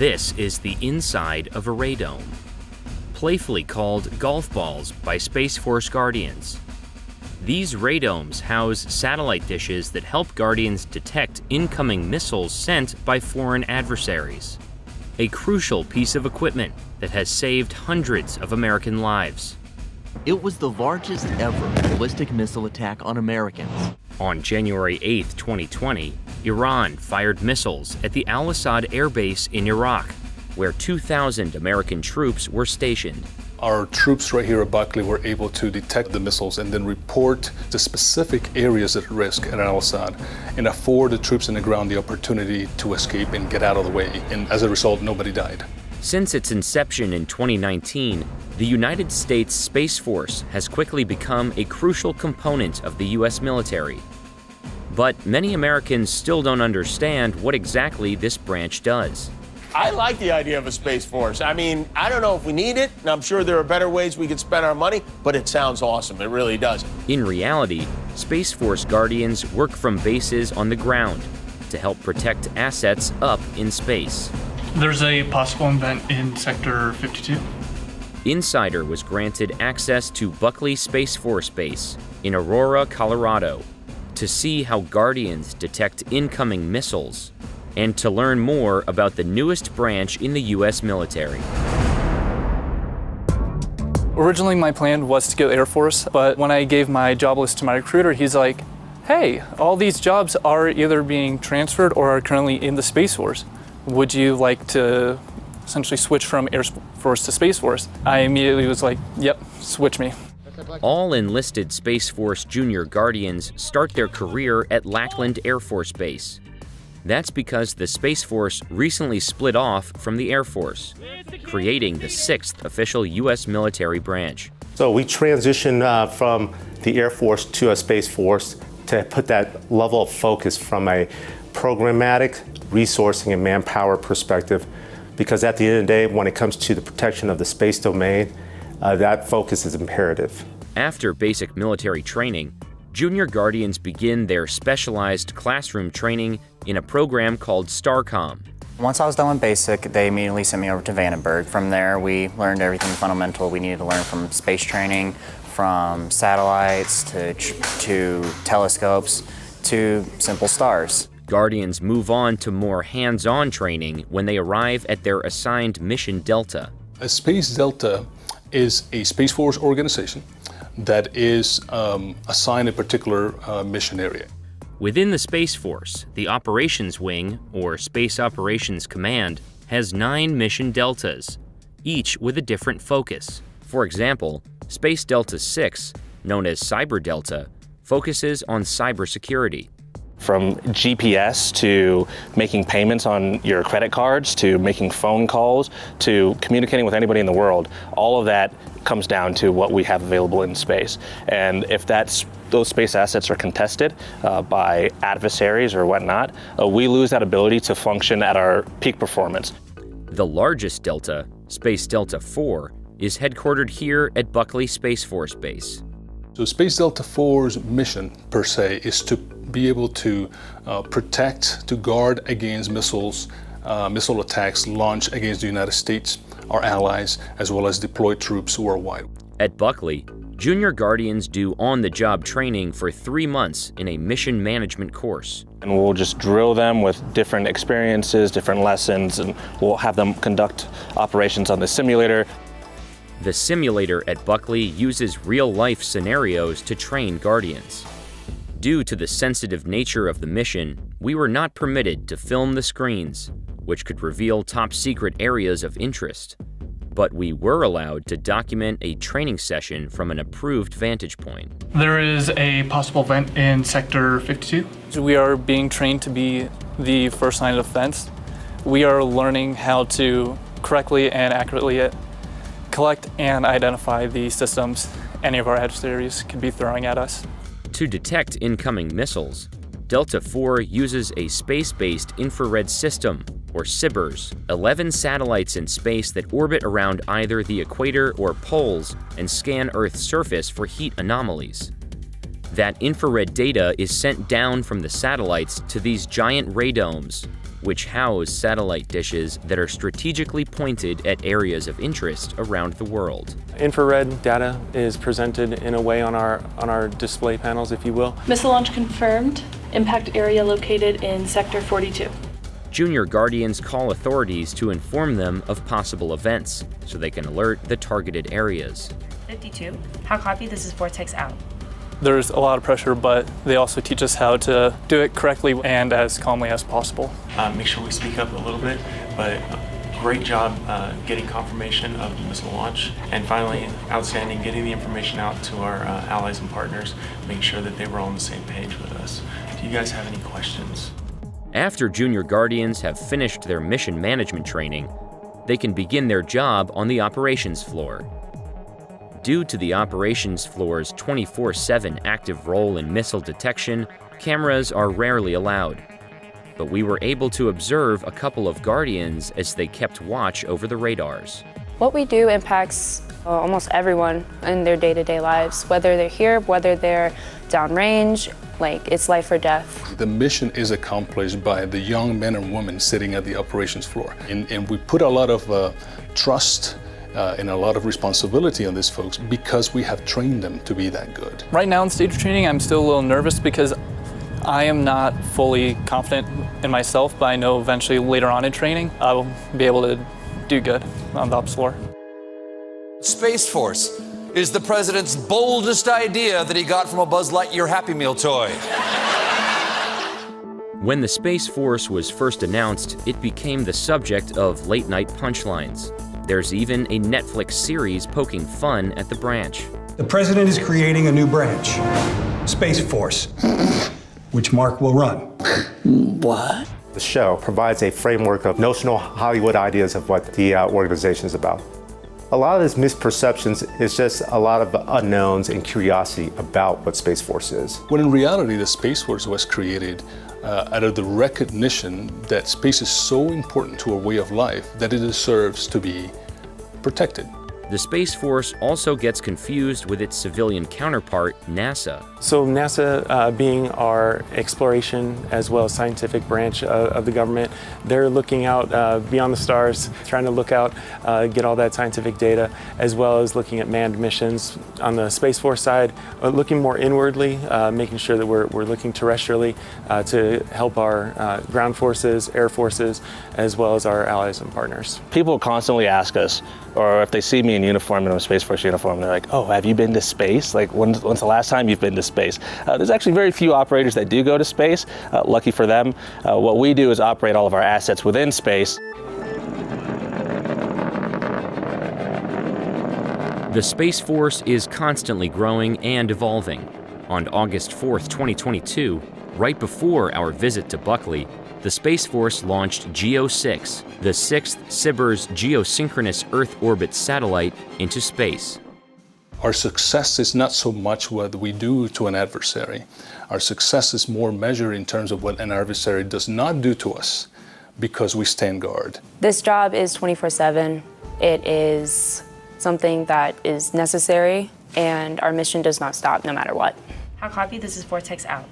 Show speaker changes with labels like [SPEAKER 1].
[SPEAKER 1] This is the inside of a radome, playfully called golf balls by Space Force Guardians. These radomes house satellite dishes that help Guardians detect incoming missiles sent by foreign adversaries. A crucial piece of equipment that has saved hundreds of American lives.
[SPEAKER 2] It was the largest ever ballistic missile attack on Americans.
[SPEAKER 1] On January 8, 2020, Iran fired missiles at the Al-Assad Air Base in Iraq, where 2,000 American troops were stationed.
[SPEAKER 3] Our troops right here at Buckley were able to detect the missiles and then report the specific areas at risk at Al-Assad and afford the troops on the ground the opportunity to escape and get out of the way. And as a result, nobody died.
[SPEAKER 1] Since its inception in 2019, the United States Space Force has quickly become a crucial component of the U.S. military. But many Americans still don't understand what exactly this branch does.
[SPEAKER 4] I like the idea of a Space Force. I mean, I don't know if we need it, and I'm sure there are better ways we could spend our money, but it sounds awesome. It really does.
[SPEAKER 1] In reality, Space Force Guardians work from bases on the ground to help protect assets up in space.
[SPEAKER 5] There's a possible event in Sector 52.
[SPEAKER 1] Insider was granted access to Buckley Space Force Base in Aurora, Colorado, to see how Guardians detect incoming missiles and to learn more about the newest branch in the U.S. military.
[SPEAKER 5] Originally, my plan was to go Air Force, but when I gave my job list to my recruiter, he's like, hey, all these jobs are either being transferred or are currently in the Space Force. Would you like to essentially switch from Air Force to Space Force? I immediately was like, yep, switch me.
[SPEAKER 1] All enlisted Space Force Junior Guardians start their career at Lackland Air Force Base. That's because the Space Force recently split off from the Air Force, creating the 6th official U.S. military branch.
[SPEAKER 6] So we transitioned from the Air Force to a Space Force to put that level of focus from a programmatic, resourcing, and manpower perspective, because at the end of the day, when it comes to the protection of the space domain, that focus is imperative.
[SPEAKER 1] After basic military training, Junior Guardians begin their specialized classroom training in a program called STARCOM.
[SPEAKER 7] Once I was done with basic, they immediately sent me over to Vandenberg. From there, we learned everything fundamental we needed to learn, from space training, from satellites to telescopes to simple stars.
[SPEAKER 1] Guardians move on to more hands-on training when they arrive at their assigned Mission Delta.
[SPEAKER 3] A Space Delta is a Space Force organization that is assigned a particular mission area.
[SPEAKER 1] Within the Space Force, the Operations Wing, or Space Operations Command, has 9 mission deltas, each with a different focus. For example, Space Delta 6, known as Cyber Delta, focuses on cybersecurity.
[SPEAKER 8] From GPS to making payments on your credit cards, to making phone calls, to communicating with anybody in the world, all of that comes down to what we have available in space. And if those space assets are contested by adversaries or whatnot, we lose that ability to function at our peak performance.
[SPEAKER 1] The largest delta, Space Delta 4, is headquartered here at Buckley Space Force Base.
[SPEAKER 3] So Space Delta 4's mission, per se, is to be able to protect, to guard against missile attacks launched against the United States, our allies, as well as deployed troops worldwide.
[SPEAKER 1] At Buckley, Junior Guardians do on-the-job training for 3 months in a mission management course.
[SPEAKER 8] And we'll just drill them with different experiences, different lessons, and we'll have them conduct operations on the simulator.
[SPEAKER 1] The simulator at Buckley uses real-life scenarios to train Guardians. Due to the sensitive nature of the mission, we were not permitted to film the screens, which could reveal top-secret areas of interest. But we were allowed to document a training session from an approved vantage point.
[SPEAKER 5] There is a possible event in Sector 52. We are being trained to be the first line of defense. We are learning how to correctly and accurately collect and identify the systems any of our adversaries could be throwing at us.
[SPEAKER 1] To detect incoming missiles, Delta 4 uses a space-based infrared system, or SIBRs, 11 satellites in space that orbit around either the equator or poles and scan Earth's surface for heat anomalies. That infrared data is sent down from the satellites to these giant radomes, which house satellite dishes that are strategically pointed at areas of interest around the world.
[SPEAKER 9] Infrared data is presented in a way on our display panels, if you will.
[SPEAKER 10] Missile launch confirmed. Impact area located in Sector 42.
[SPEAKER 1] Junior Guardians call authorities to inform them of possible events so they can alert the targeted areas.
[SPEAKER 11] 52. How copy? This is Vortex out.
[SPEAKER 5] There's a lot of pressure, but they also teach us how to do it correctly and as calmly as possible.
[SPEAKER 9] Make sure we speak up a little bit, but great job getting confirmation of the missile launch. And finally, outstanding getting the information out to our allies and partners, making sure that they were all on the same page with us. Do you guys have any questions?
[SPEAKER 1] After Junior Guardians have finished their mission management training, they can begin their job on the operations floor. Due to the operations floor's 24/7 active role in missile detection, cameras are rarely allowed. But we were able to observe a couple of Guardians as they kept watch over the radars.
[SPEAKER 12] What we do impacts almost everyone in their day-to-day lives, whether they're here, whether they're downrange, like it's life or death.
[SPEAKER 3] The mission is accomplished by the young men and women sitting at the operations floor. And we put a lot of trust and a lot of responsibility on these folks because we have trained them to be that good.
[SPEAKER 5] Right now in stage training, I'm still a little nervous because I am not fully confident in myself, but I know eventually later on in training, I will be able to do good on the ops floor.
[SPEAKER 13] Space Force is the president's boldest idea that he got from a Buzz Lightyear Happy Meal toy.
[SPEAKER 1] When the Space Force was first announced, it became the subject of late-night punchlines. There's even a Netflix series poking fun at the branch.
[SPEAKER 14] The president is creating a new branch, Space Force, which Mark will run.
[SPEAKER 6] What? The show provides a framework of notional Hollywood ideas of what the organization is about. A lot of these misperceptions is just a lot of unknowns and curiosity about what Space Force is.
[SPEAKER 3] When in reality, the Space Force was created out of the recognition that space is so important to our way of life that it deserves to be protected.
[SPEAKER 1] The Space Force also gets confused with its civilian counterpart, NASA.
[SPEAKER 9] So NASA being our exploration as well as scientific branch of the government, they're looking out beyond the stars, trying to look out, get all that scientific data, as well as looking at manned missions. On the Space Force side, looking more inwardly, making sure that we're looking terrestrially to help our ground forces, air forces, as well as our allies and partners.
[SPEAKER 8] People constantly ask us, or if they see me in uniform, in a Space Force uniform, they're like, oh, have you been to space? Like, when's the last time you've been to space? There's actually very few operators that do go to space. Lucky for them. What we do is operate all of our assets within space.
[SPEAKER 1] The Space Force is constantly growing and evolving. On August 4th, 2022, right before our visit to Buckley, the Space Force launched GEO-6, the 6th SBIRS geosynchronous Earth orbit satellite, into space.
[SPEAKER 3] Our success is not so much what we do to an adversary. Our success is more measured in terms of what an adversary does not do to us because we stand guard.
[SPEAKER 12] This job is 24/7. It is something that is necessary, and our mission does not stop no matter what.
[SPEAKER 11] How copy? This is Vortex out.